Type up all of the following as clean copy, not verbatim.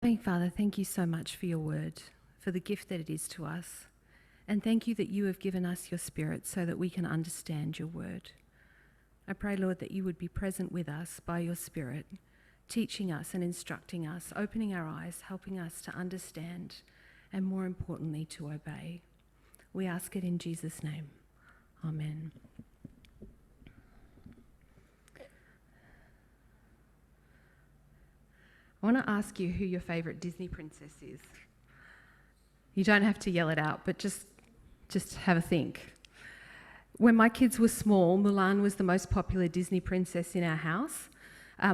Heavenly Father, thank you so much for your word, for the gift that it is to us. And thank you that you have given us your Spirit so that we can understand your word. I pray, Lord, that you would be present with us by your Spirit, teaching us and instructing us, opening our eyes, helping us to understand, and more importantly, to obey. We ask it in Jesus' name. Amen. I want to ask you who your favourite Disney princess is. You don't have to yell it out, but just have a think. When my kids were small, Mulan was the most popular Disney princess in our house,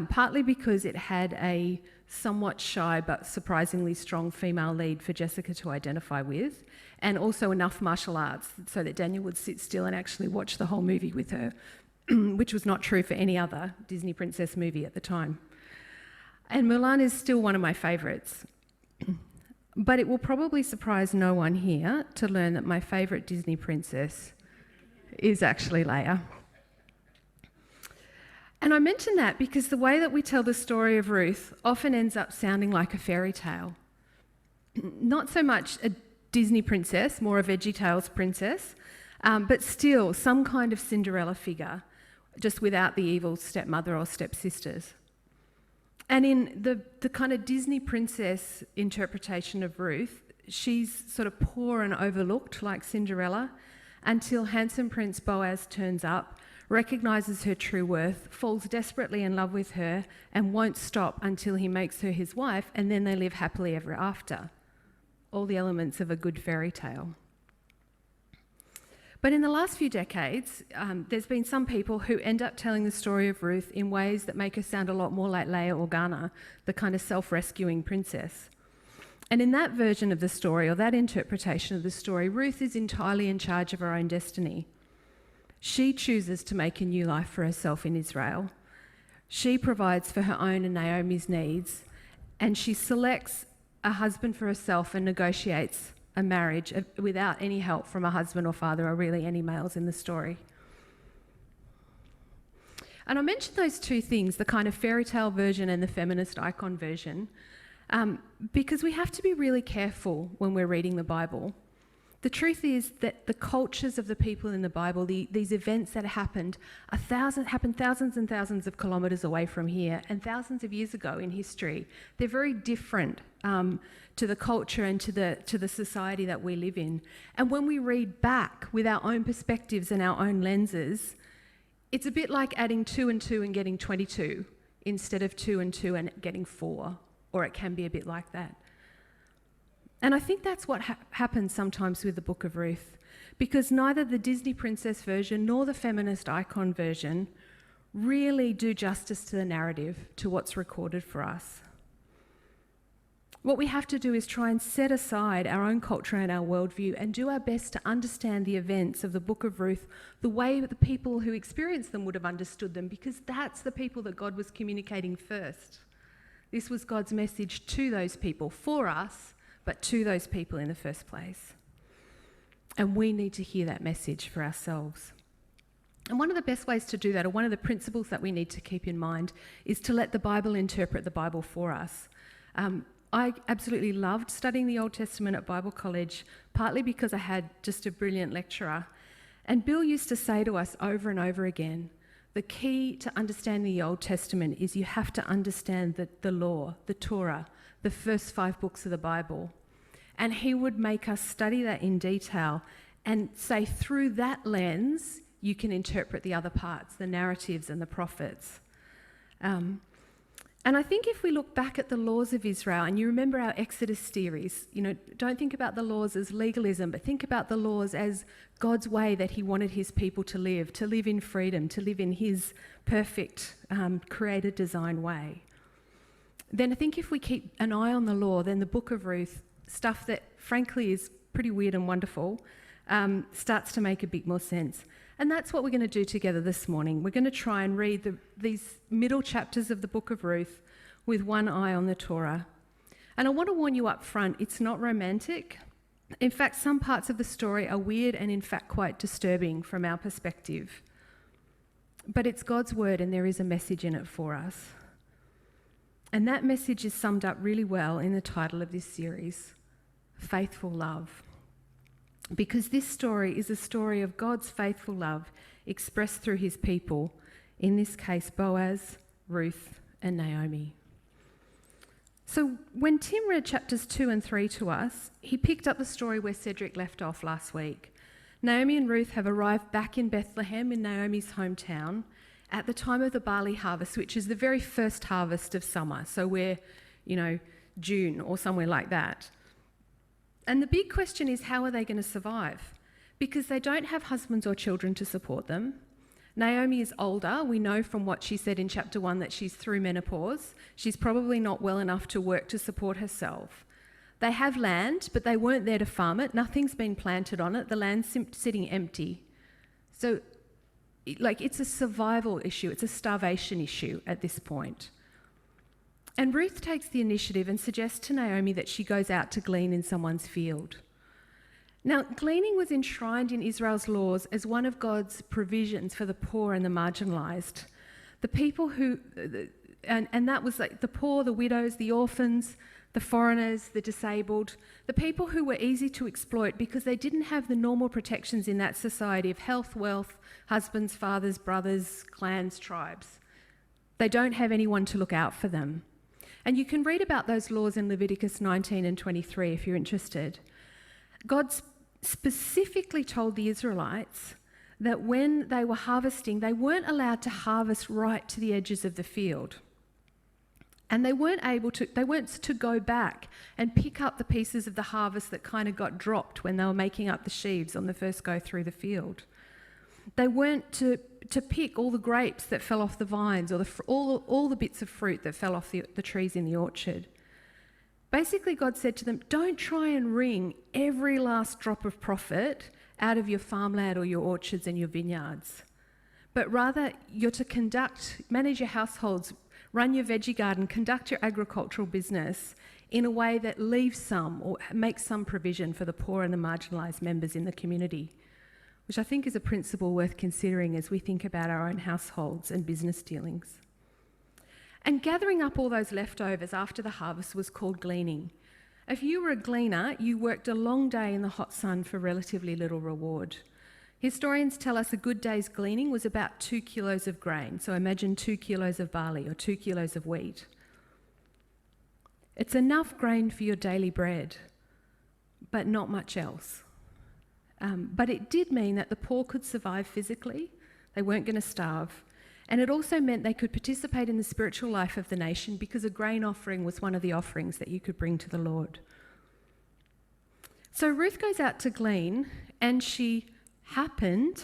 partly because it had a somewhat shy but surprisingly strong female lead for Jessica to identify with, and also enough martial arts so that Daniel would sit still and actually watch the whole movie with her, which was not true for any other Disney princess movie at the time. And Mulan is still one of my favourites. But it will probably surprise no one here to learn that my favourite Disney princess is actually Leia. And I mention that because the way that we tell the story of Ruth often ends up sounding like a fairy tale. Not so much a Disney princess, more a VeggieTales princess, but still some kind of Cinderella figure, just without the evil stepmother or stepsisters. And in the kind of Disney princess interpretation of Ruth, she's sort of poor and overlooked like Cinderella until handsome Prince Boaz turns up, recognises her true worth, falls desperately in love with her and won't stop until he makes her his wife, and then they live happily ever after. All the elements of a good fairy tale. But in the last few decades, there's been some people who end up telling the story of Ruth in ways that make her sound a lot more like Leia Organa, the kind of self-rescuing princess. And in that version of the story, or that interpretation of the story, Ruth is entirely in charge of her own destiny. She chooses to make a new life for herself in Israel. She provides for her own and Naomi's needs, and she selects a husband for herself and negotiates a marriage without any help from a husband or father or really any males in the story. And I mentioned those two things, the kind of fairy tale version and the feminist icon version, because we have to be really careful when we're reading the Bible. The truth is that the cultures of the people in the Bible, these events that happened thousands and thousands of kilometres away from here and thousands of years ago in history. They're very different to the culture and to the society that we live in. And when we read back with our own perspectives and our own lenses, it's a bit like adding 2 and 2 and getting 22 instead of 2 and 2 and getting 4, or it can be a bit like that. And I think that's what happens sometimes with the Book of Ruth, because neither the Disney princess version nor the feminist icon version really do justice to the narrative, to what's recorded for us. What we have to do is try and set aside our own culture and our worldview and do our best to understand the events of the Book of Ruth the way that the people who experienced them would have understood them, because that's the people that God was communicating first. This was God's message to those people, for us, but to those people in the first place. And we need to hear that message for ourselves. And one of the best ways to do that, or one of the principles that we need to keep in mind, is to let the Bible interpret the Bible for us. I absolutely loved studying the Old Testament at Bible college, partly because I had just a brilliant lecturer. And Bill used to say to us over and over again, the key to understanding the Old Testament is you have to understand the law, the Torah, the first 5 books of the Bible. And he would make us study that in detail and say through that lens, you can interpret the other parts, the narratives and the prophets. And I think if we look back at the laws of Israel, and you remember our Exodus series, don't think about the laws as legalism, but think about the laws as God's way that he wanted his people to live in freedom, to live in his perfect, created, designed way. Then I think if we keep an eye on the law, then the Book of Ruth, stuff that frankly is pretty weird and wonderful, starts to make a bit more sense. And that's what we're going to do together this morning. We're going to try and read these middle chapters of the Book of Ruth with one eye on the Torah. And I want to warn you up front, it's not romantic. In fact, some parts of the story are weird and in fact quite disturbing from our perspective. But it's God's word and there is a message in it for us. And that message is summed up really well in the title of this series, Faithful Love. Because this story is a story of God's faithful love expressed through his people, in this case Boaz, Ruth and Naomi. So when Tim read chapters 2 and 3 to us, he picked up the story where Cedric left off last week. Naomi and Ruth have arrived back in Bethlehem, in Naomi's hometown, at the time of the barley harvest, which is the very first harvest of summer. So we're, June or somewhere like that. And the big question is, how are they going to survive? Because they don't have husbands or children to support them. Naomi is older. We know from what she said in chapter 1 that she's through menopause. She's probably not well enough to work to support herself. They have land, but they weren't there to farm it. Nothing's been planted on it. The land's sitting empty. So, it's a survival issue. It's a starvation issue at this point. And Ruth takes the initiative and suggests to Naomi that she goes out to glean in someone's field. Now, gleaning was enshrined in Israel's laws as one of God's provisions for the poor and the marginalised. The people who, and that was like the poor, the widows, the orphans, the foreigners, the disabled, the people who were easy to exploit because they didn't have the normal protections in that society of health, wealth, husbands, fathers, brothers, clans, tribes. They don't have anyone to look out for them. And you can read about those laws in Leviticus 19 and 23 if you're interested. God specifically told the Israelites that when they were harvesting, they weren't allowed to harvest right to the edges of the field. And they weren't to go back and pick up the pieces of the harvest that kind of got dropped when they were making up the sheaves on the first go through the field. They weren't to pick all the grapes that fell off the vines or all the bits of fruit that fell off the trees in the orchard. Basically, God said to them, don't try and wring every last drop of profit out of your farmland or your orchards and your vineyards, but rather you're to manage your households, run your veggie garden, conduct your agricultural business in a way that leaves some or makes some provision for the poor and the marginalised members in the community, which I think is a principle worth considering as we think about our own households and business dealings. And gathering up all those leftovers after the harvest was called gleaning. If you were a gleaner, you worked a long day in the hot sun for relatively little reward. Historians tell us a good day's gleaning was about 2 kilos of grain. So imagine 2 kilos of barley or 2 kilos of wheat. It's enough grain for your daily bread, but not much else. But it did mean that the poor could survive physically. They weren't going to starve. And it also meant they could participate in the spiritual life of the nation because a grain offering was one of the offerings that you could bring to the Lord. So Ruth goes out to glean, and she happened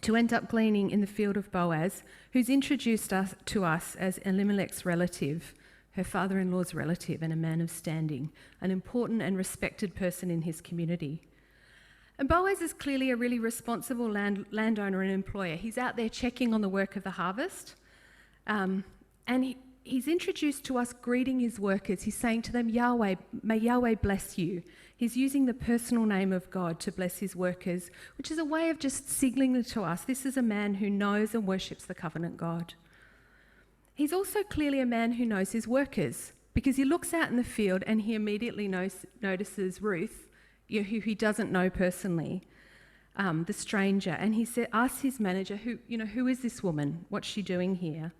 to end up gleaning in the field of Boaz, who's introduced to us as Elimelech's relative, her father-in-law's relative, and a man of standing, an important and respected person in his community. And Boaz is clearly a really responsible landowner and employer. He's out there checking on the work of the harvest. And he's introduced to us greeting his workers. He's saying to them, Yahweh, may Yahweh bless you. He's using the personal name of God to bless his workers, which is a way of just signaling to us this is a man who knows and worships the covenant God. He's also clearly a man who knows his workers, because he looks out in the field and he immediately notices Ruth, who he doesn't know personally, the stranger, and he asks his manager, who is this woman? What's she doing here?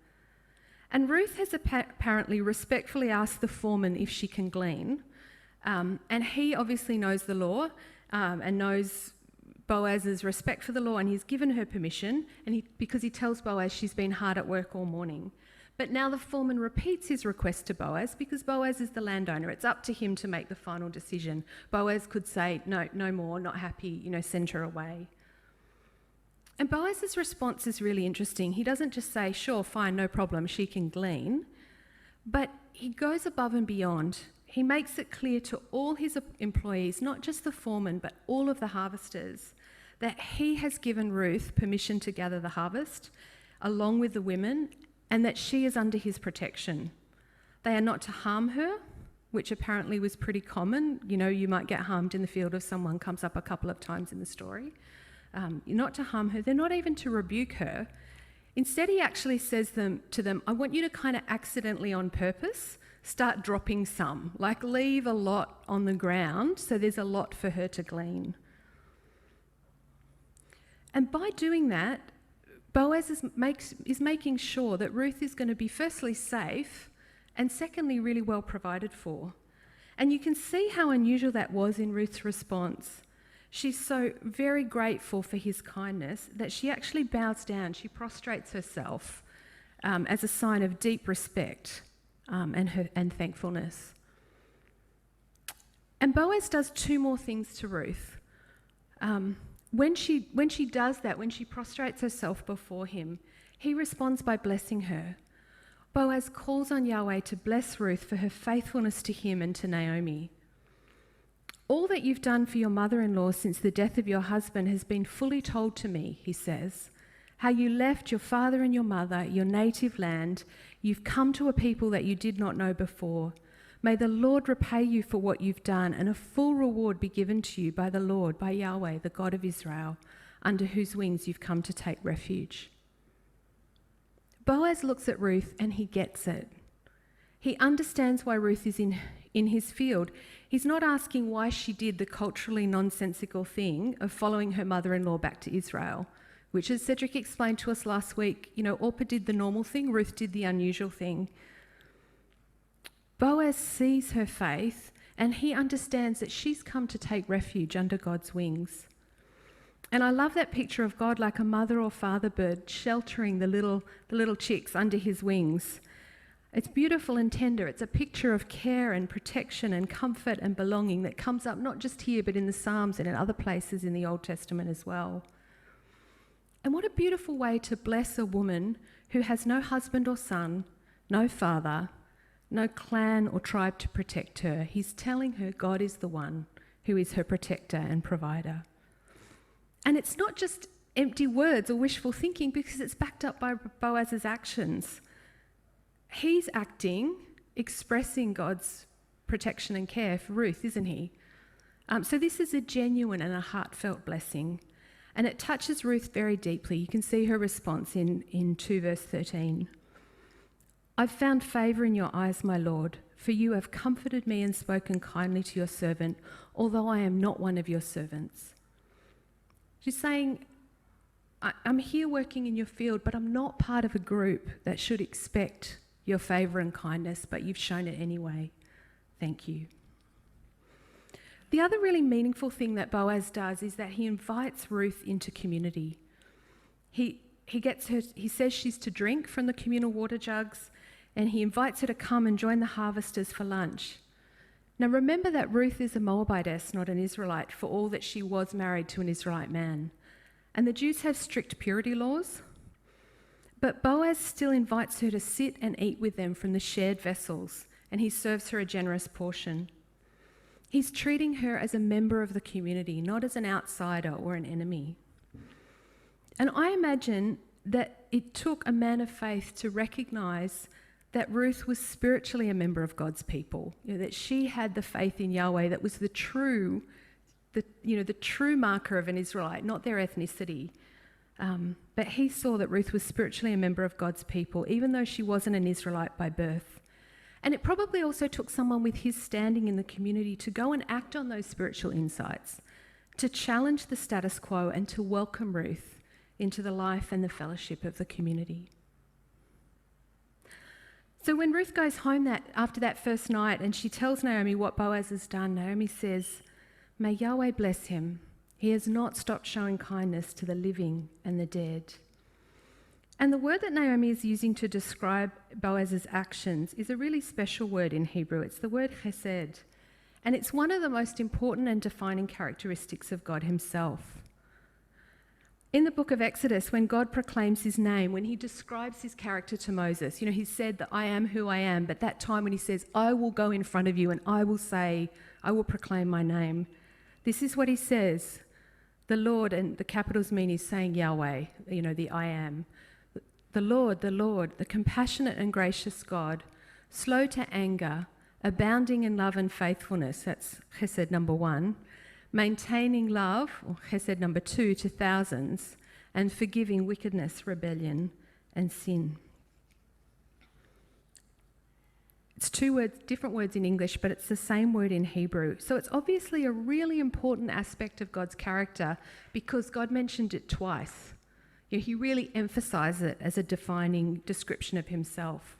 And Ruth has apparently respectfully asked the foreman if she can glean, and he obviously knows the law and knows Boaz's respect for the law, and he's given her permission, because he tells Boaz she's been hard at work all morning. But now the foreman repeats his request to Boaz because Boaz is the landowner. It's up to him to make the final decision. Boaz could say, no more, not happy, send her away. And Boaz's response is really interesting. He doesn't just say, sure, fine, no problem, she can glean, but he goes above and beyond. He makes it clear to all his employees, not just the foreman, but all of the harvesters, that he has given Ruth permission to gather the harvest along with the women, and that she is under his protection. They are not to harm her, which apparently was pretty common. You might get harmed in the field if someone comes up a couple of times in the story. You're not to harm her. They're not even to rebuke her. Instead, he actually says to them, I want you to kind of accidentally on purpose start dropping some, like leave a lot on the ground so there's a lot for her to glean. And by doing that, Boaz is making sure that Ruth is going to be firstly safe and secondly really well provided for. And you can see how unusual that was in Ruth's response. She's so very grateful for his kindness that she actually bows down, she prostrates herself as a sign of deep respect and thankfulness. And Boaz does two more things to Ruth. When she does that, when she prostrates herself before him, he responds by blessing her. Boaz calls on Yahweh to bless Ruth for her faithfulness to him and to Naomi. All that you've done for your mother-in-law since the death of your husband has been fully told to me, he says. How you left your father and your mother, your native land. You've come to a people that you did not know before. May the Lord repay you for what you've done, and a full reward be given to you by the Lord, by Yahweh, the God of Israel, under whose wings you've come to take refuge. Boaz looks at Ruth and he gets it. He understands why Ruth is in his field. He's not asking why she did the culturally nonsensical thing of following her mother-in-law back to Israel, which, as Cedric explained to us last week, Orpah did the normal thing, Ruth did the unusual thing. Boaz sees her faith and he understands that she's come to take refuge under God's wings. And I love that picture of God like a mother or father bird sheltering the little chicks under his wings. It's beautiful and tender. It's a picture of care and protection and comfort and belonging that comes up not just here but in the Psalms and in other places in the Old Testament as well. And what a beautiful way to bless a woman who has no husband or son, no father, no clan or tribe to protect her. He's telling her God is the one who is her protector and provider. And it's not just empty words or wishful thinking because it's backed up by Boaz's actions. He's acting, expressing God's protection and care for Ruth, isn't he? So this is a genuine and a heartfelt blessing. And it touches Ruth very deeply. You can see her response in 2 verse 13. I've found favour in your eyes, my Lord, for you have comforted me and spoken kindly to your servant, although I am not one of your servants. She's saying, I'm here working in your field, but I'm not part of a group that should expect your favour and kindness, but you've shown it anyway. Thank you. The other really meaningful thing that Boaz does is that he invites Ruth into community. He says she's to drink from the communal water jugs, and he invites her to come and join the harvesters for lunch. Now remember that Ruth is a Moabitess, not an Israelite, for all that she was married to an Israelite man. And the Jews have strict purity laws, but Boaz still invites her to sit and eat with them from the shared vessels, and he serves her a generous portion. He's treating her as a member of the community, not as an outsider or an enemy. And I imagine that it took a man of faith to recognise that Ruth was spiritually a member of God's people, that she had the faith in Yahweh that was the true marker of an Israelite, not their ethnicity. But he saw that Ruth was spiritually a member of God's people, even though she wasn't an Israelite by birth. And it probably also took someone with his standing in the community to go and act on those spiritual insights, to challenge the status quo and to welcome Ruth into the life and the fellowship of the community. So when Ruth goes home after that first night and she tells Naomi what Boaz has done, Naomi says, "May Yahweh bless him. He has not stopped showing kindness to the living and the dead." And the word that Naomi is using to describe Boaz's actions is a really special word in Hebrew. It's the word chesed. And it's one of the most important and defining characteristics of God himself. In the book of Exodus, when God proclaims his name, when he describes his character to Moses, he said that I am who I am, but that time when he says, I will go in front of you and I will proclaim my name. This is what he says. The Lord, and the capitals mean he's saying Yahweh, the I am. The Lord, the compassionate and gracious God, slow to anger, abounding in love and faithfulness, that's chesed number 1, maintaining love, or chesed number 2, to thousands, and forgiving wickedness, rebellion, and sin. It's two words, different words in English, but it's the same word in Hebrew. So it's obviously a really important aspect of God's character because God mentioned it twice. He really emphasised it as a defining description of himself.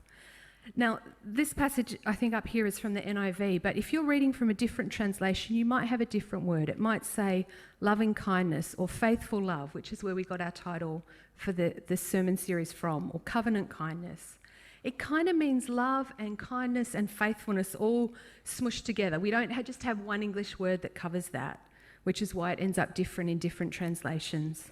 Now, this passage, I think up here is from the NIV, but if you're reading from a different translation, you might have a different word. It might say loving kindness or faithful love, which is where we got our title for the sermon series from, or covenant kindness. It kind of means love and kindness and faithfulness all smushed together. We don't just have one English word that covers that, which is why it ends up different in different translations.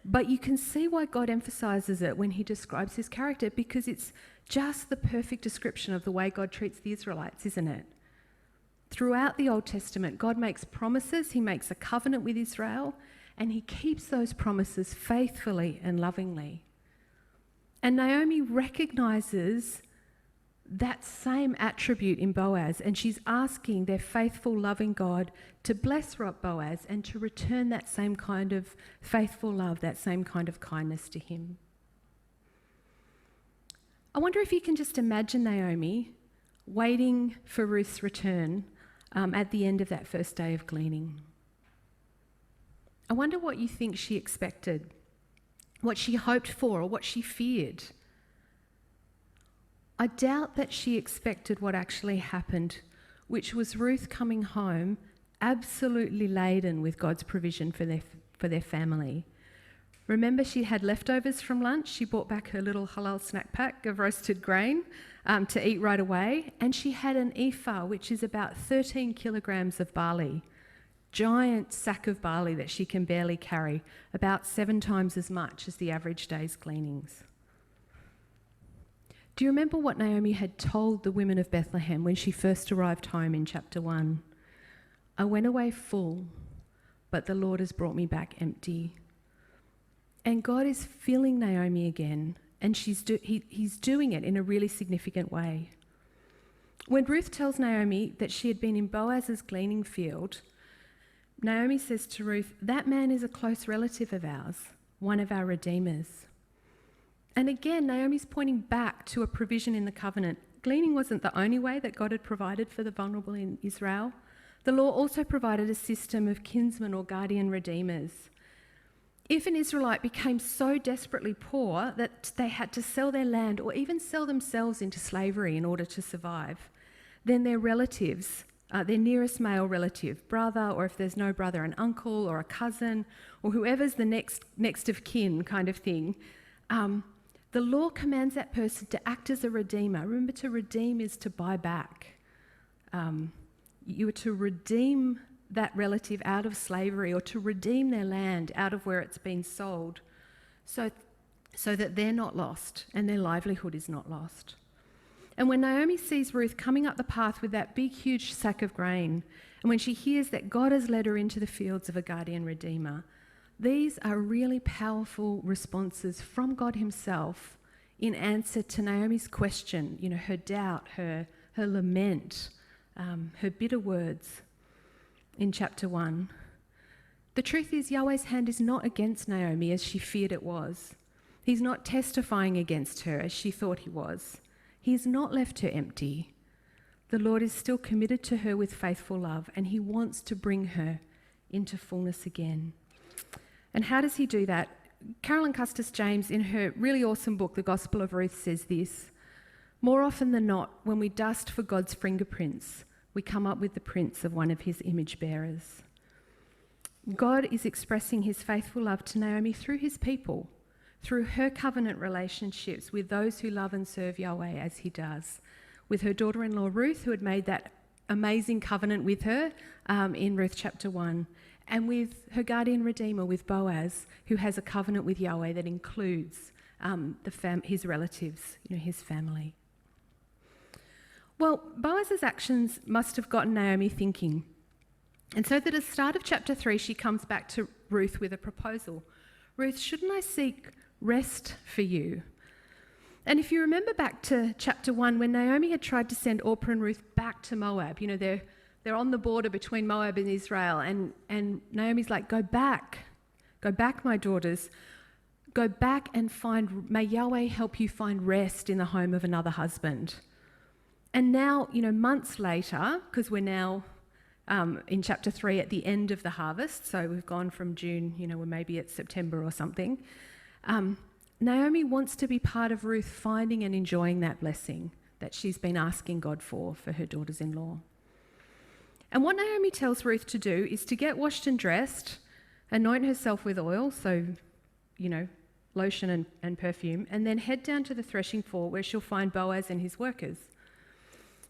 But you can see why God emphasises it when he describes his character, because it's just the perfect description of the way God treats the Israelites, isn't it? Throughout the Old Testament, God makes promises, he makes a covenant with Israel, and he keeps those promises faithfully and lovingly. And Naomi recognises that same attribute in Boaz, and she's asking their faithful, loving God to bless Boaz and to return that same kind of faithful love, that same kind of kindness to him. I wonder if you can just imagine Naomi waiting for Ruth's return at the end of that first day of gleaning. I wonder what you think she expected, what she hoped for, or what she feared. I doubt that she expected what actually happened, which was Ruth coming home absolutely laden with God's provision for their family. Remember, she had leftovers from lunch. She brought back her little halal snack pack of roasted grain to eat right away. And she had an ephah, which is about 13 kilograms of barley. Giant sack of barley that she can barely carry, about 7 times as much as the average day's gleanings. Do you remember what Naomi had told the women of Bethlehem when she first arrived home in chapter 1? I went away full, but the Lord has brought me back empty. And God is filling Naomi again, and he's doing it in a really significant way. When Ruth tells Naomi that she had been in Boaz's gleaning field, Naomi says to Ruth, that man is a close relative of ours, one of our redeemers. And again, Naomi's pointing back to a provision in the covenant. Gleaning wasn't the only way that God had provided for the vulnerable in Israel. The law also provided a system of kinsmen or guardian redeemers. If an Israelite became so desperately poor that they had to sell their land or even sell themselves into slavery in order to survive, then their relatives, their nearest male relative, brother, or if there's no brother, an uncle or a cousin, or whoever's the next of kin kind of thing, the law commands that person to act as a redeemer. Remember, to redeem is to buy back. You are to redeem that relative out of slavery, or to redeem their land out of where it's been sold, so that they're not lost and their livelihood is not lost. And when Naomi sees Ruth coming up the path with that big, huge sack of grain, and when she hears that God has led her into the fields of a guardian redeemer, these are really powerful responses from God himself in answer to Naomi's question, her doubt, her lament, her bitter words in chapter 1. The truth is, Yahweh's hand is not against Naomi as she feared it was. He's not testifying against her as she thought he was. He has not left her empty. The Lord is still committed to her with faithful love, and he wants to bring her into fullness again. And how does he do that? Carolyn Custis James, in her really awesome book, The Gospel of Ruth, says this: more often than not, when we dust for God's fingerprints, we come up with the prints of one of his image bearers. God is expressing his faithful love to Naomi through his people, through her covenant relationships with those who love and serve Yahweh as he does, with her daughter-in-law Ruth, who had made that amazing covenant with her in Ruth chapter 1, and with her guardian redeemer, with Boaz, who has a covenant with Yahweh that includes his relatives, his family. Well, Boaz's actions must have gotten Naomi thinking. And so that at the start of chapter 3, she comes back to Ruth with a proposal. Ruth, shouldn't I seek rest for you? And if you remember back to chapter 1, when Naomi had tried to send Orpah and Ruth back to Moab, they're on the border between Moab and Israel, and Naomi's like, go back, my daughters. Go back and may Yahweh help you find rest in the home of another husband. And now, months later, because we're now in chapter 3 at the end of the harvest, so we've gone from June, we're maybe at September or something, Naomi wants to be part of Ruth finding and enjoying that blessing that she's been asking God for her daughters-in-law. And what Naomi tells Ruth to do is to get washed and dressed, anoint herself with oil, so, lotion and perfume, and then head down to the threshing floor where she'll find Boaz and his workers.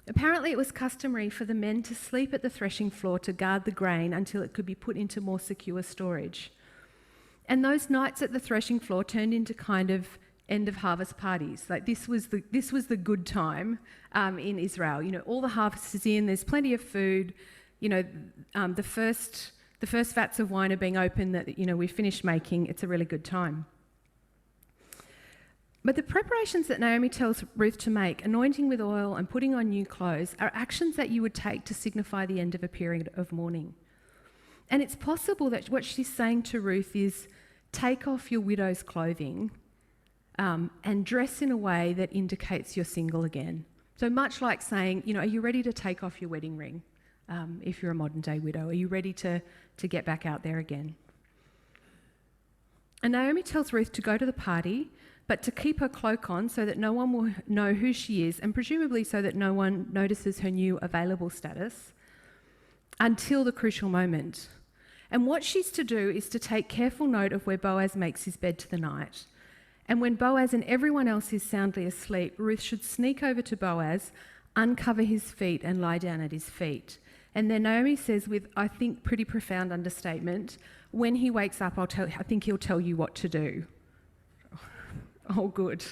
Apparently it was customary for the men to sleep at the threshing floor to guard the grain until it could be put into more secure storage. And those nights at the threshing floor turned into kind of end of harvest parties. Like this was the good time in Israel. All the harvest is in, there's plenty of food. The first vats of wine are being opened that we've finished making. It's a really good time. But the preparations that Naomi tells Ruth to make, anointing with oil and putting on new clothes, are actions that you would take to signify the end of a period of mourning. And it's possible that what she's saying to Ruth is, take off your widow's clothing and dress in a way that indicates you're single again. So much like saying, are you ready to take off your wedding ring if you're a modern day widow? Are you ready to get back out there again? And Naomi tells Ruth to go to the party, but to keep her cloak on so that no one will know who she is, and presumably so that no one notices her new available status until the crucial moment. And what she's to do is to take careful note of where Boaz makes his bed to the night. And when Boaz and everyone else is soundly asleep, Ruth should sneak over to Boaz, uncover his feet and lie down at his feet. And then Naomi says with, I think, pretty profound understatement, when he wakes up, I think he'll tell you what to do. Oh, good.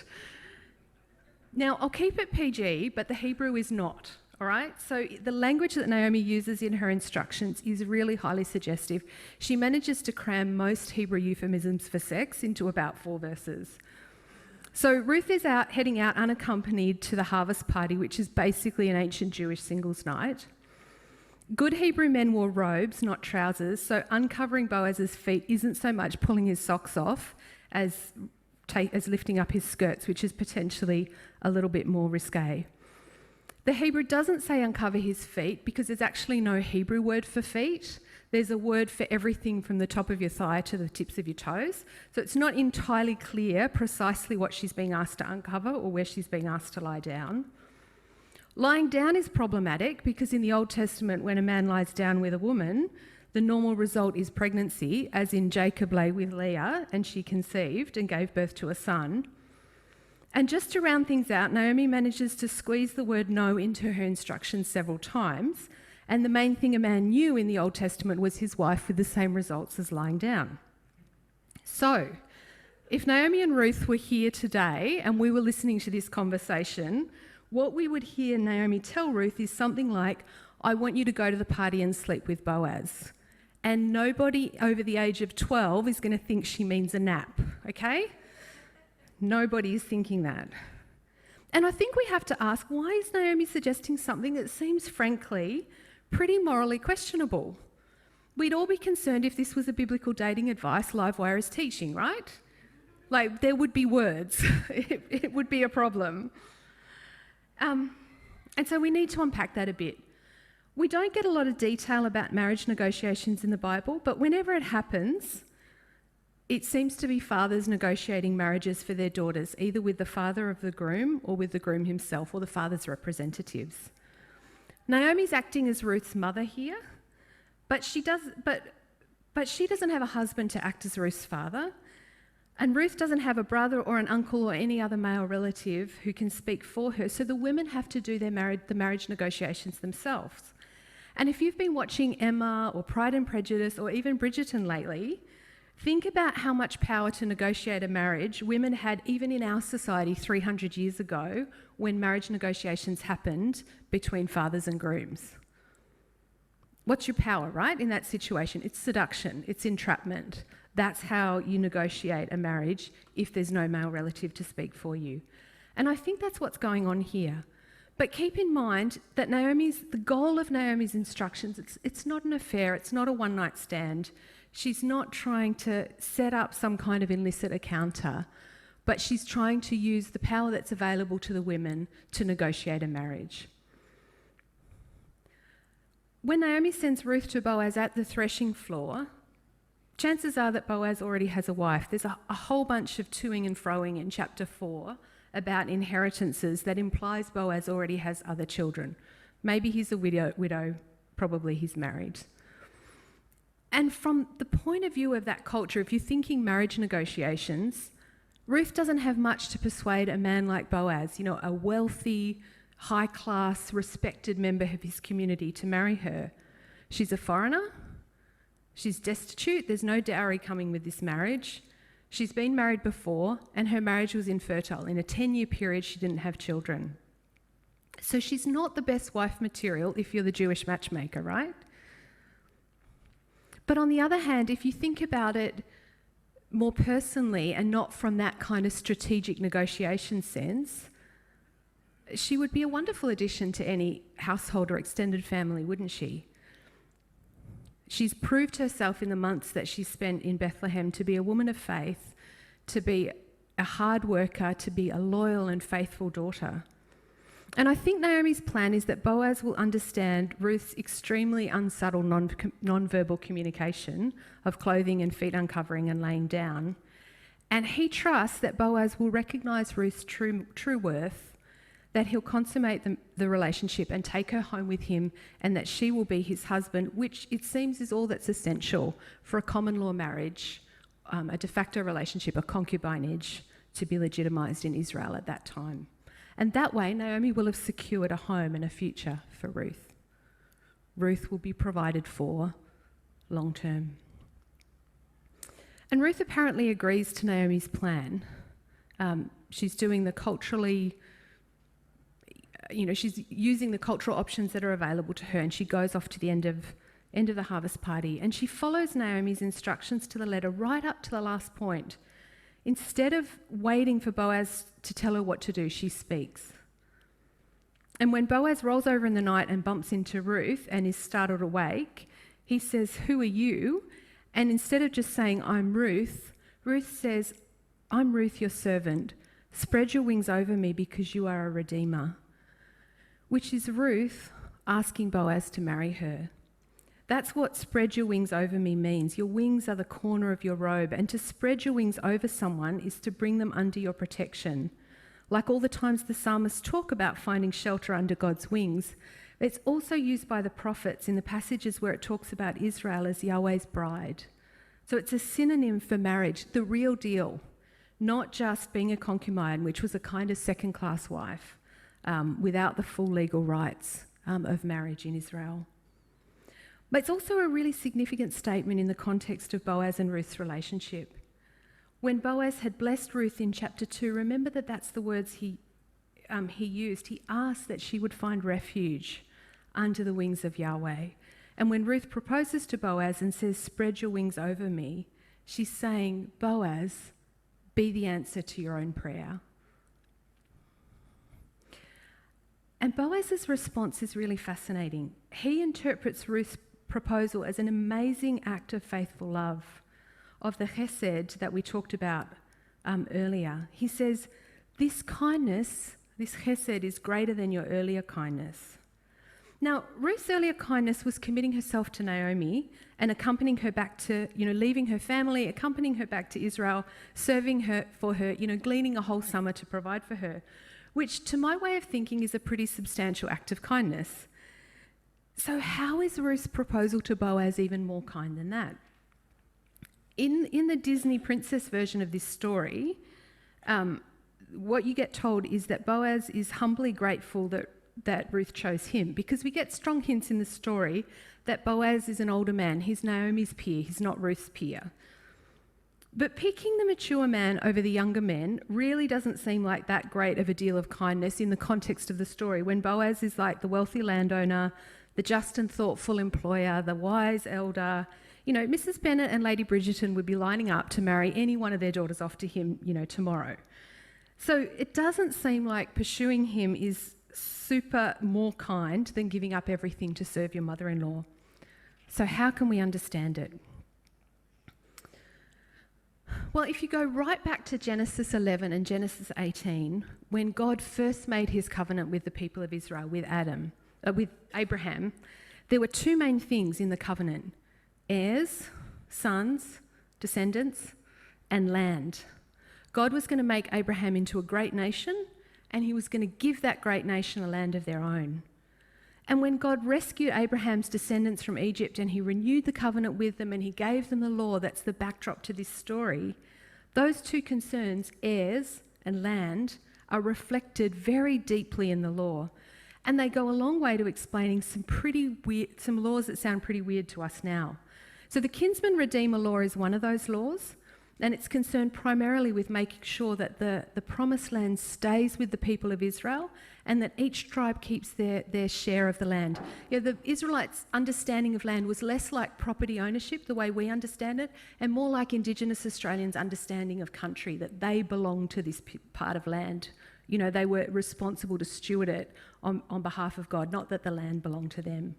Now, I'll keep it PG, but the Hebrew is not, all right? So the language that Naomi uses in her instructions is really highly suggestive. She manages to cram most Hebrew euphemisms for sex into about 4 verses. So Ruth is heading out unaccompanied to the harvest party, which is basically an ancient Jewish singles night. Good Hebrew men wore robes, not trousers, so uncovering Boaz's feet isn't so much pulling his socks off as lifting up his skirts, which is potentially a little bit more risque. The Hebrew doesn't say uncover his feet because there's actually no Hebrew word for feet. There's a word for everything from the top of your thigh to the tips of your toes. So it's not entirely clear precisely what she's being asked to uncover or where she's being asked to lie down. Lying down is problematic because in the Old Testament, when a man lies down with a woman, the normal result is pregnancy, as in Jacob lay with Leah and she conceived and gave birth to a son. And just to round things out, Naomi manages to squeeze the word no into her instructions several times. And the main thing a man knew in the Old Testament was his wife with the same results as lying down. So, if Naomi and Ruth were here today and we were listening to this conversation, what we would hear Naomi tell Ruth is something like, I want you to go to the party and sleep with Boaz. And nobody over the age of 12 is going to think she means a nap, okay? Nobody is thinking that. And I think we have to ask, why is Naomi suggesting something that seems, frankly, pretty morally questionable? We'd all be concerned if this was a biblical dating advice Livewire is teaching, right? Like, there would be words. it would be a problem. And so we need to unpack that a bit. We don't get a lot of detail about marriage negotiations in the Bible, but whenever it happens, it seems to be fathers negotiating marriages for their daughters, either with the father of the groom or with the groom himself or the father's representatives. Naomi's acting as Ruth's mother here, but she doesn't have a husband to act as Ruth's father, and Ruth doesn't have a brother or an uncle or any other male relative who can speak for her, so the women have to do the marriage negotiations themselves. And if you've been watching Emma or Pride and Prejudice or even Bridgerton lately, think about how much power to negotiate a marriage women had even in our society 300 years ago when marriage negotiations happened between fathers and grooms. What's your power, right, in that situation? It's seduction, it's entrapment. That's how you negotiate a marriage if there's no male relative to speak for you. And I think that's what's going on here. But keep in mind that the goal of Naomi's instructions, it's not an affair, it's not a one-night stand. She's not trying to set up some kind of illicit encounter, but she's trying to use the power that's available to the women to negotiate a marriage. When Naomi sends Ruth to Boaz at the threshing floor, chances are that Boaz already has a wife. There's a whole bunch of toing and froing in chapter 4 about inheritances that implies Boaz already has other children. Maybe he's a widow, probably he's married. And from the point of view of that culture, if you're thinking marriage negotiations, Ruth doesn't have much to persuade a man like Boaz, a wealthy, high-class, respected member of his community, to marry her. She's a foreigner. She's destitute. There's no dowry coming with this marriage. She's been married before, and her marriage was infertile. In a 10-year period, she didn't have children. So she's not the best wife material if you're the Jewish matchmaker, right? But on the other hand, if you think about it more personally and not from that kind of strategic negotiation sense, she would be a wonderful addition to any household or extended family, wouldn't she? She's proved herself in the months that she spent in Bethlehem to be a woman of faith, to be a hard worker, to be a loyal and faithful daughter. And I think Naomi's plan is that Boaz will understand Ruth's extremely unsubtle non-verbal communication of clothing and feet uncovering and laying down. And he trusts that Boaz will recognise Ruth's true worth, that he'll consummate the relationship and take her home with him, and that she will be his husband, which it seems is all that's essential for a common law marriage, a de facto relationship, a concubinage, to be legitimised in Israel at that time. And that way, Naomi will have secured a home and a future for Ruth. Ruth will be provided for long term. And Ruth apparently agrees to Naomi's plan. She's doing the culturally, she's using the cultural options that are available to her, and she goes off to the end of the harvest party, and she follows Naomi's instructions to the letter right up to the last point. Instead of waiting for Boaz to tell her what to do, she speaks. And when Boaz rolls over in the night and bumps into Ruth and is startled awake, he says, "Who are you?" And instead of just saying, "I'm Ruth," Ruth says, "I'm Ruth, your servant. Spread your wings over me because you are a redeemer." Which is Ruth asking Boaz to marry her. That's what "spread your wings over me" means. Your wings are the corner of your robe, and to spread your wings over someone is to bring them under your protection. Like all the times the psalmists talk about finding shelter under God's wings, it's also used by the prophets in the passages where it talks about Israel as Yahweh's bride. So it's a synonym for marriage, the real deal, not just being a concubine, which was a kind of second-class wife, without the full legal rights of marriage in Israel. But it's also a really significant statement in the context of Boaz and Ruth's relationship. When Boaz had blessed Ruth in chapter 2, remember that that's the words he used. He asked that she would find refuge under the wings of Yahweh. And when Ruth proposes to Boaz and says, "Spread your wings over me," she's saying, "Boaz, be the answer to your own prayer." And Boaz's response is really fascinating. He interprets Ruth's proposal as an amazing act of faithful love, of the chesed that we talked about earlier. He says, this kindness, this chesed, is greater than your earlier kindness. Now, Ruth's earlier kindness was committing herself to Naomi and accompanying her back to, leaving her family, accompanying her back to Israel, serving her for her, gleaning a whole summer to provide for her, which to my way of thinking is a pretty substantial act of kindness. So how is Ruth's proposal to Boaz even more kind than that? In the Disney princess version of this story, what you get told is that Boaz is humbly grateful that Ruth chose him, because we get strong hints in the story that Boaz is an older man. He's Naomi's peer, he's not Ruth's peer. But picking the mature man over the younger men really doesn't seem like that great of a deal of kindness in the context of the story, when Boaz is like the wealthy landowner, the just and thoughtful employer, the wise elder. Mrs. Bennet and Lady Bridgerton would be lining up to marry any one of their daughters off to him, tomorrow. So it doesn't seem like pursuing him is super more kind than giving up everything to serve your mother-in-law. So how can we understand it? Well, if you go right back to Genesis 11 and Genesis 18, when God first made his covenant with the people of Israel, with Abraham, there were two main things in the covenant: heirs, sons, descendants, and land. God was going to make Abraham into a great nation, and he was going to give that great nation a land of their own. And when God rescued Abraham's descendants from Egypt and he renewed the covenant with them and he gave them the law, that's the backdrop to this story, those two concerns, heirs and land, are reflected very deeply in the law. And they go a long way to explaining some laws that sound pretty weird to us now. So the kinsman redeemer law is one of those laws, and it's concerned primarily with making sure that the promised land stays with the people of Israel and that each tribe keeps their share of the land. The Israelites' understanding of land was less like property ownership, the way we understand it, and more like Indigenous Australians' understanding of country, that they belong to this part of land. They were responsible to steward it on behalf of God, not that the land belonged to them.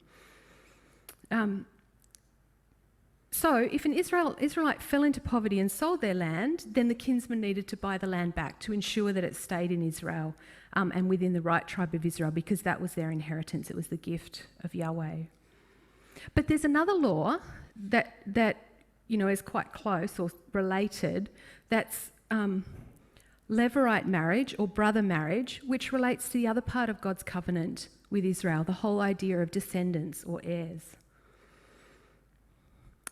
So if an Israelite fell into poverty and sold their land, then the kinsman needed to buy the land back to ensure that it stayed in Israel and within the right tribe of Israel, because that was their inheritance. It was the gift of Yahweh. But there's another law that is quite close or related. That's Levirate marriage or brother marriage, which relates to the other part of God's covenant with Israel, the whole idea of descendants or heirs.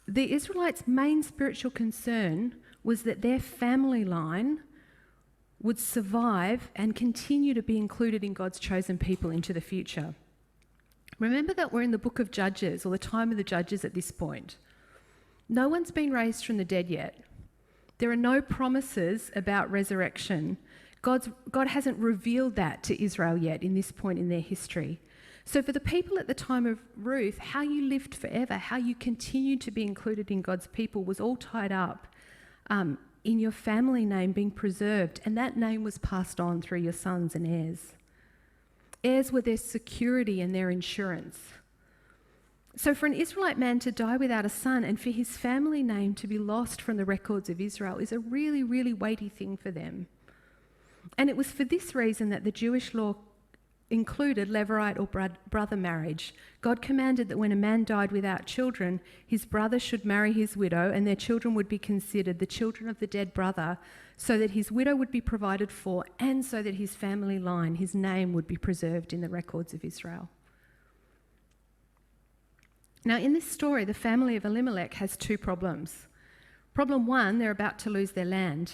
The Israelites' main spiritual concern was that their family line would survive and continue to be included in God's chosen people into the future. Remember that we're in the book of Judges, or the time of the Judges at this point. No one's been raised from the dead yet. There are no promises about resurrection. God hasn't revealed that to Israel yet in this point in their history. So for the people at the time of Ruth, how you lived forever, how you continued to be included in God's people was all tied up in your family name being preserved, and that name was passed on through your sons and heirs. Heirs were their security and their insurance. So for an Israelite man to die without a son and for his family name to be lost from the records of Israel is a really, really weighty thing for them. And it was for this reason that the Jewish law included levirate or brother marriage. God commanded that when a man died without children, his brother should marry his widow, and their children would be considered the children of the dead brother, so that his widow would be provided for and so that his family line, his name, would be preserved in the records of Israel. Now, in this story, the family of Elimelech has two problems. Problem one, they're about to lose their land.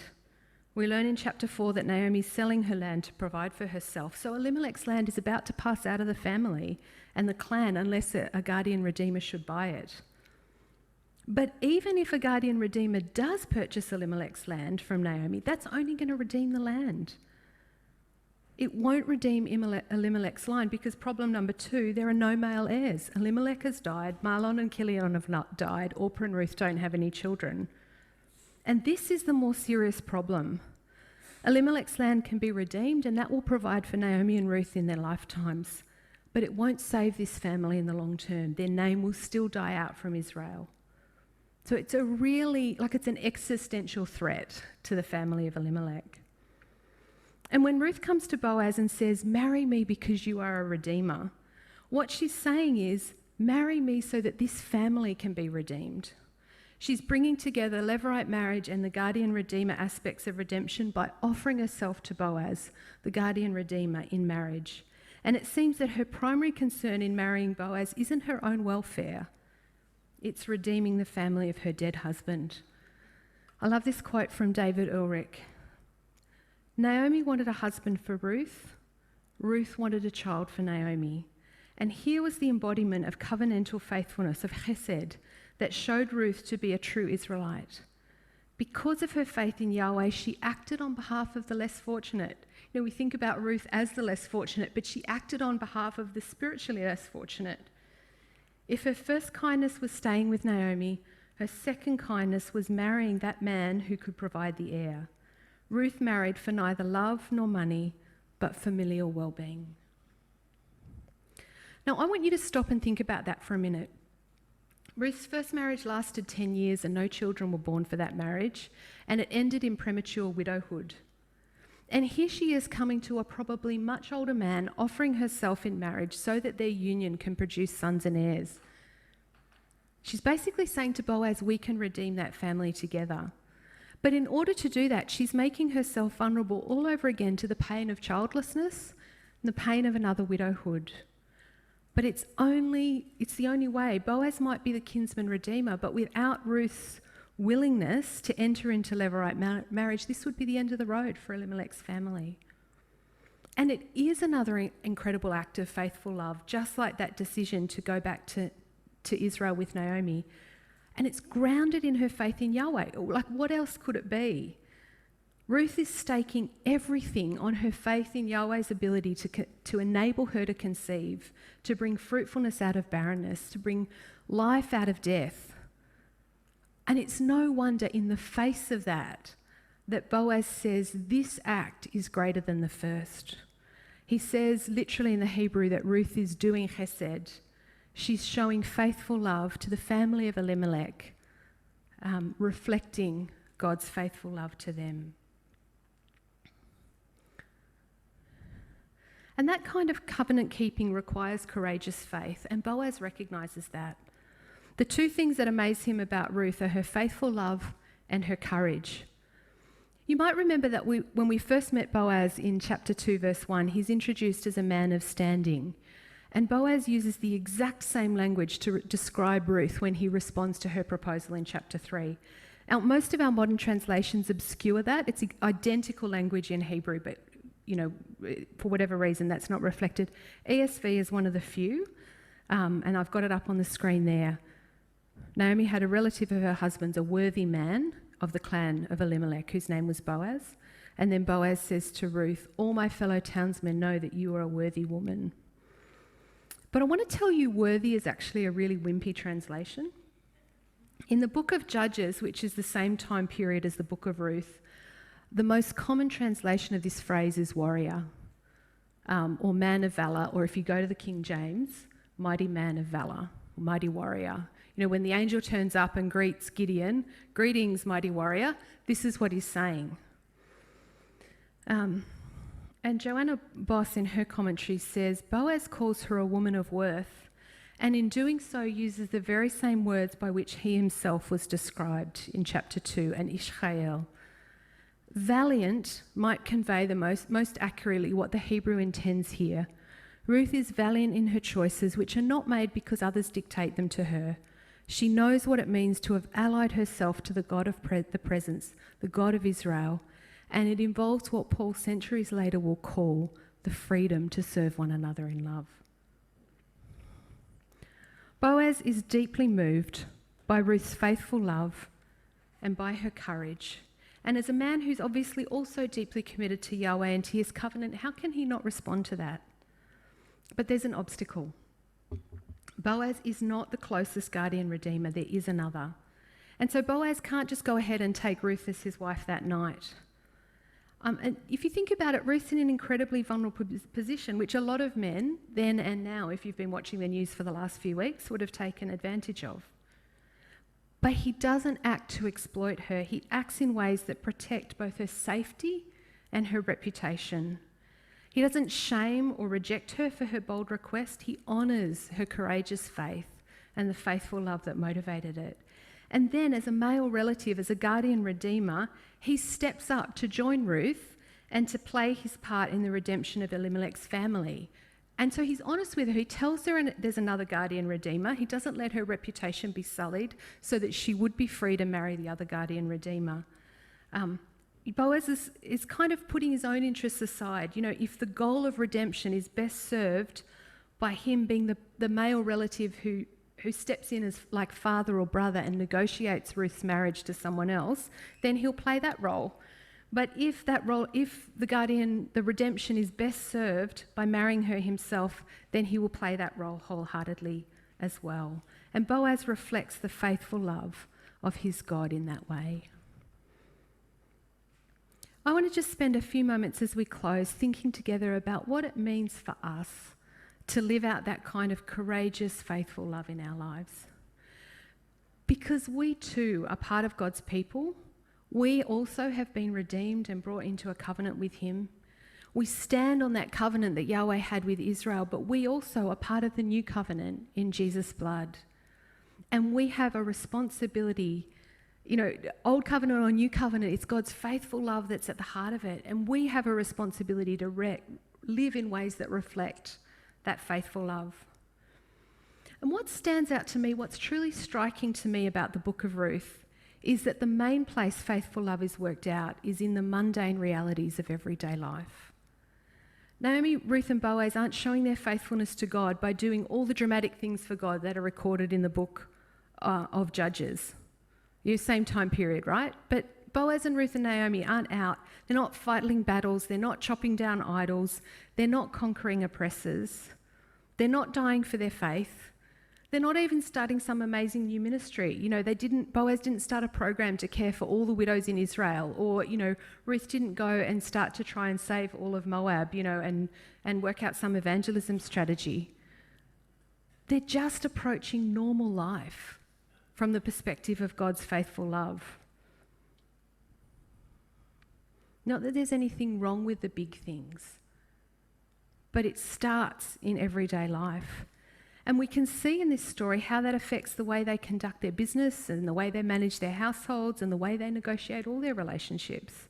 We learn in chapter 4 that Naomi's selling her land to provide for herself. So Elimelech's land is about to pass out of the family and the clan unless a guardian redeemer should buy it. But even if a guardian redeemer does purchase Elimelech's land from Naomi, that's only going to redeem the land. It won't redeem Elimelech's line because problem number two, there are no male heirs. Elimelech has died, Mahlon and Chilion have not died, Orpah and Ruth don't have any children. And this is the more serious problem. Elimelech's land can be redeemed, and that will provide for Naomi and Ruth in their lifetimes, but it won't save this family in the long term. Their name will still die out from Israel. So it's it's an existential threat to the family of Elimelech. And when Ruth comes to Boaz and says, "Marry me because you are a redeemer," what she's saying is, marry me so that this family can be redeemed. She's bringing together levirate marriage and the guardian redeemer aspects of redemption by offering herself to Boaz, the guardian redeemer, in marriage. And it seems that her primary concern in marrying Boaz isn't her own welfare. It's redeeming the family of her dead husband. I love this quote from David Ulrich. Naomi wanted a husband for Ruth. Ruth wanted a child for Naomi. And here was the embodiment of covenantal faithfulness, of chesed, that showed Ruth to be a true Israelite. Because of her faith in Yahweh, she acted on behalf of the less fortunate. We think about Ruth as the less fortunate, but she acted on behalf of the spiritually less fortunate. If her first kindness was staying with Naomi, her second kindness was marrying that man who could provide the heir. Ruth married for neither love nor money, but familial well-being. Now, I want you to stop and think about that for a minute. Ruth's first marriage lasted 10 years and no children were born for that marriage, and it ended in premature widowhood. And here she is coming to a probably much older man, offering herself in marriage so that their union can produce sons and heirs. She's basically saying to Boaz, we can redeem that family together. But in order to do that, she's making herself vulnerable all over again to the pain of childlessness and the pain of another widowhood. But it's the only way. Boaz might be the kinsman redeemer, but without Ruth's willingness to enter into levirate marriage, this would be the end of the road for Elimelech's family. And it is another incredible act of faithful love, just like that decision to go back to Israel with Naomi. And it's grounded in her faith in Yahweh. Like, what else could it be? Ruth is staking everything on her faith in Yahweh's ability to enable her to conceive, to bring fruitfulness out of barrenness, to bring life out of death. And it's no wonder in the face of that Boaz says this act is greater than the first. He says literally in the Hebrew that Ruth is doing chesed. She's showing faithful love to the family of Elimelech, reflecting God's faithful love to them. And that kind of covenant keeping requires courageous faith, and Boaz recognises that. The two things that amaze him about Ruth are her faithful love and her courage. You might remember that when we first met Boaz in chapter 2, verse 1, he's introduced as a man of standing. And Boaz uses the exact same language to describe Ruth when he responds to her proposal in chapter 3. Now, most of our modern translations obscure that. It's identical language in Hebrew, but for whatever reason, that's not reflected. ESV is one of the few, and I've got it up on the screen there. Naomi had a relative of her husband's, a worthy man of the clan of Elimelech, whose name was Boaz. And then Boaz says to Ruth, all my fellow townsmen know that you are a worthy woman. But I want to tell you worthy is actually a really wimpy translation. In the book of Judges, which is the same time period as the book of Ruth, the most common translation of this phrase is warrior, or man of valour, or if you go to the King James, mighty man of valour, mighty warrior. When the angel turns up and greets Gideon, greetings, mighty warrior, this is what he's saying. And Joanna Boss in her commentary says, Boaz calls her a woman of worth, and in doing so uses the very same words by which he himself was described in chapter 2, and Ishmael. Valiant might convey the most accurately what the Hebrew intends here. Ruth is valiant in her choices, which are not made because others dictate them to her. She knows what it means to have allied herself to the God of the presence, the God of Israel, and it involves what Paul centuries later will call the freedom to serve one another in love. Boaz is deeply moved by Ruth's faithful love and by her courage. And as a man who's obviously also deeply committed to Yahweh and to his covenant, how can he not respond to that? But there's an obstacle. Boaz is not the closest guardian redeemer, there is another. And so Boaz can't just go ahead and take Ruth as his wife that night. And if you think about it, Ruth's in an incredibly vulnerable position, which a lot of men, then and now, if you've been watching the news for the last few weeks, would have taken advantage of. But he doesn't act to exploit her. He acts in ways that protect both her safety and her reputation. He doesn't shame or reject her for her bold request. He honours her courageous faith and the faithful love that motivated it. And then as a male relative, as a guardian redeemer, he steps up to join Ruth and to play his part in the redemption of Elimelech's family. And so he's honest with her. He tells her there's another guardian redeemer. He doesn't let her reputation be sullied so that she would be free to marry the other guardian redeemer. Boaz is kind of putting his own interests aside. If the goal of redemption is best served by him being the male relative who steps in as like father or brother and negotiates Ruth's marriage to someone else, then he'll play that role. But if the redemption is best served by marrying her himself, then he will play that role wholeheartedly as well. And Boaz reflects the faithful love of his God in that way. I want to just spend a few moments as we close thinking together about what it means for us to live out that kind of courageous, faithful love in our lives. Because we too are part of God's people. We also have been redeemed and brought into a covenant with him. We stand on that covenant that Yahweh had with Israel, but we also are part of the new covenant in Jesus' blood. And we have a responsibility. Old covenant or new covenant, it's God's faithful love that's at the heart of it. And we have a responsibility to live in ways that reflect that faithful love. And what stands out to me, what's truly striking to me about the book of Ruth, is that the main place faithful love is worked out is in the mundane realities of everyday life. Naomi, Ruth and Boaz aren't showing their faithfulness to God by doing all the dramatic things for God that are recorded in the book of Judges. Same time period, right? But Boaz and Ruth and Naomi aren't out. They're not fighting battles. They're not chopping down idols. They're not conquering oppressors. They're not dying for their faith. They're not even starting some amazing new ministry. Boaz didn't start a program to care for all the widows in Israel, or, Ruth didn't go and start to try and save all of Moab, and work out some evangelism strategy. They're just approaching normal life from the perspective of God's faithful love. Not that there's anything wrong with the big things, but it starts in everyday life. And we can see in this story how that affects the way they conduct their business and the way they manage their households and the way they negotiate all their relationships.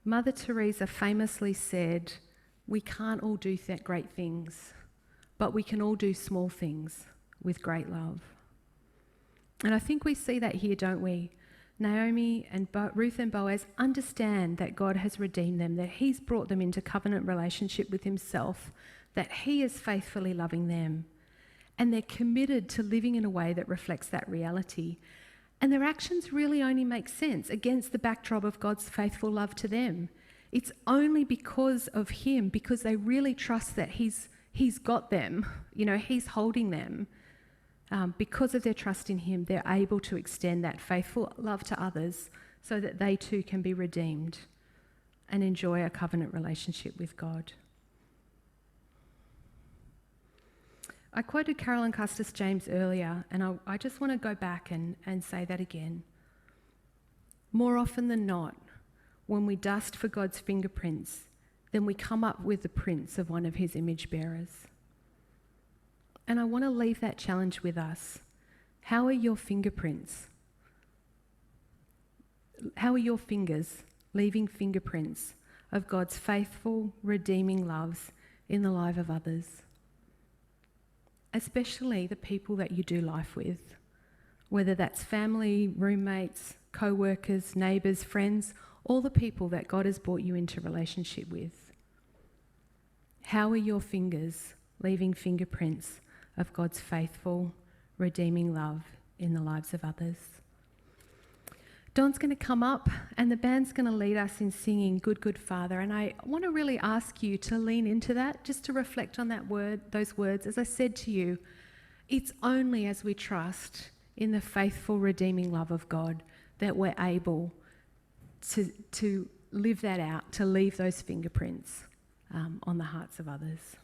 Mother Teresa famously said, "We can't all do great things, but we can all do small things with great love." And I think we see that here, don't we? Naomi and Ruth and Boaz understand that God has redeemed them, that he's brought them into covenant relationship with himself, that he is faithfully loving them. And they're committed to living in a way that reflects that reality. And their actions really only make sense against the backdrop of God's faithful love to them. It's only because of him, because they really trust that he's got them, he's holding them. Because of their trust in him, they're able to extend that faithful love to others so that they too can be redeemed and enjoy a covenant relationship with God. I quoted Carolyn Custis James earlier, and I just want to go back and say that again. More often than not, when we dust for God's fingerprints, then we come up with the prints of one of his image bearers. And I want to leave that challenge with us. How are your fingerprints? How are your fingers leaving fingerprints of God's faithful, redeeming loves in the life of others? Especially the people that you do life with, whether that's family, roommates, co-workers, neighbours, friends, all the people that God has brought you into relationship with. How are your fingers leaving fingerprints of God's faithful, redeeming love in the lives of others? Don's going to come up and the band's going to lead us in singing Good, Good Father. And I want to really ask you to lean into that, just to reflect on those words. As I said to you, it's only as we trust in the faithful, redeeming love of God that we're able to live that out, to leave those fingerprints on the hearts of others.